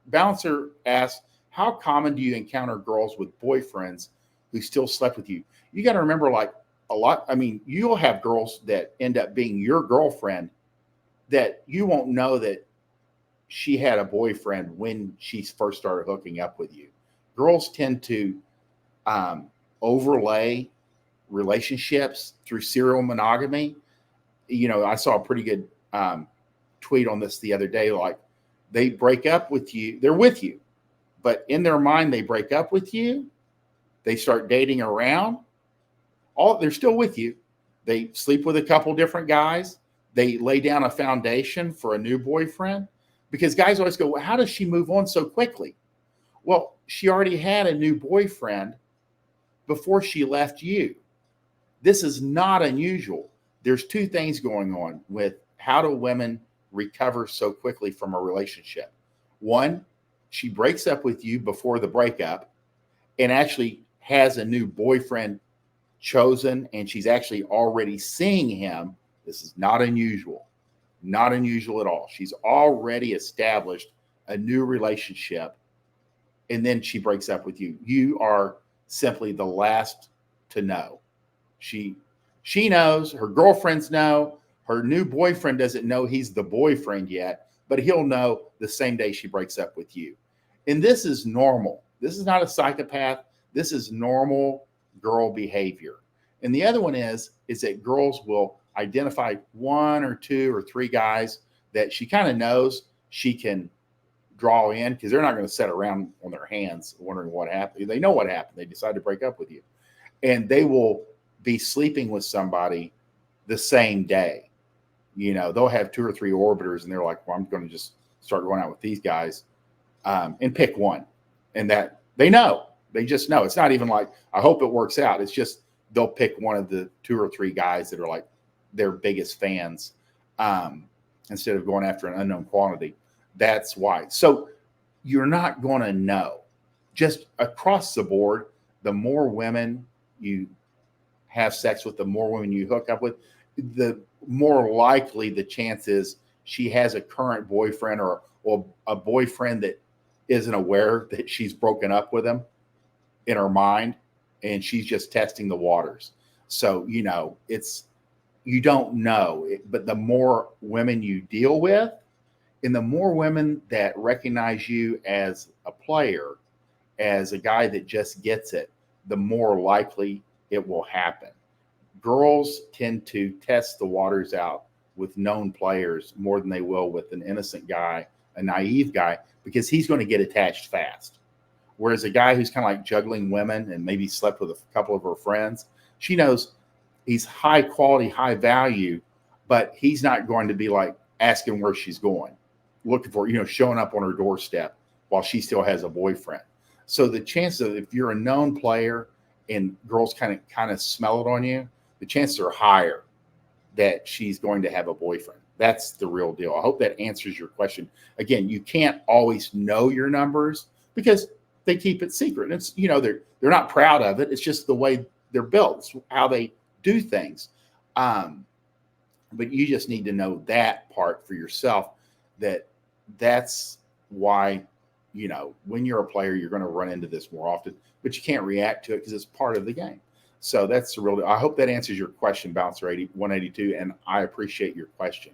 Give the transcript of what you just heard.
Bouncer asks, how common do you encounter girls with boyfriends who still slept with you? You got to remember, like a lot. I mean, you'll have girls that end up being your girlfriend that you won't know that she had a boyfriend when she first started hooking up with you. Girls tend to um, overlay relationships through serial monogamy. I saw a pretty good tweet on this the other day. Like, they break up with you, they're with you, but in their mind, they break up with you. They start dating around. They're still with you. They sleep with a couple different guys. They lay down a foundation for a new boyfriend, because guys always go, well, how does she move on so quickly? Well, she already had a new boyfriend before she left you. This is not unusual. There's two things going on with how do women recover so quickly from a relationship. One, she breaks up with you before the breakup and actually has a new boyfriend chosen, and she's actually already seeing him. This is not unusual. Not unusual at all. She's already established a new relationship, and then she breaks up with you. You are simply the last to know. She knows, her girlfriends know, her new boyfriend doesn't know he's the boyfriend yet, but he'll know the same day she breaks up with you. And this is normal. This is not a psychopath. This is normal girl behavior. And the other one is that girls will identify one or two or three guys that she kind of knows she can draw in, because they're not going to sit around on their hands wondering what happened. They know what happened. They decide to break up with you. And they will be sleeping with somebody the same day. They'll have two or three orbiters, and they're like, well, I'm going to just start going out with these guys and pick one. And that they know. They just know. It's not even like, I hope it works out. It's just they'll pick one of the two or three guys that are like their biggest fans instead of going after an unknown quantity. That's why. So you're not going to know. Just across the board, the more women you have sex with, the more women you hook up with, the more likely the chance is she has a current boyfriend or a boyfriend that isn't aware that she's broken up with him in her mind, and she's just testing the waters. So, you don't know, but the more women you deal with, and the more women that recognize you as a player, as a guy that just gets it, the more likely it will happen. Girls tend to test the waters out with known players more than they will with an innocent guy, a naive guy, because he's going to get attached fast. Whereas a guy who's kind of like juggling women and maybe slept with a couple of her friends, she knows he's high quality, high value, but he's not going to be like asking where she's going, looking for, showing up on her doorstep while she still has a boyfriend. So the chance of, if you're a known player and girls kind of smell it on you, the chances are higher that she's going to have a boyfriend. That's the real deal. I hope that answers your question. Again, you can't always know your numbers because they keep it secret. It's, they're not proud of it. It's just the way they're built. It's how they do things. But you just need to know that part for yourself, that's why, when you're a player, you're going to run into this more often, but you can't react to it because it's part of the game. So that's the real deal. I hope that answers your question, Bouncer 182, and I appreciate your question.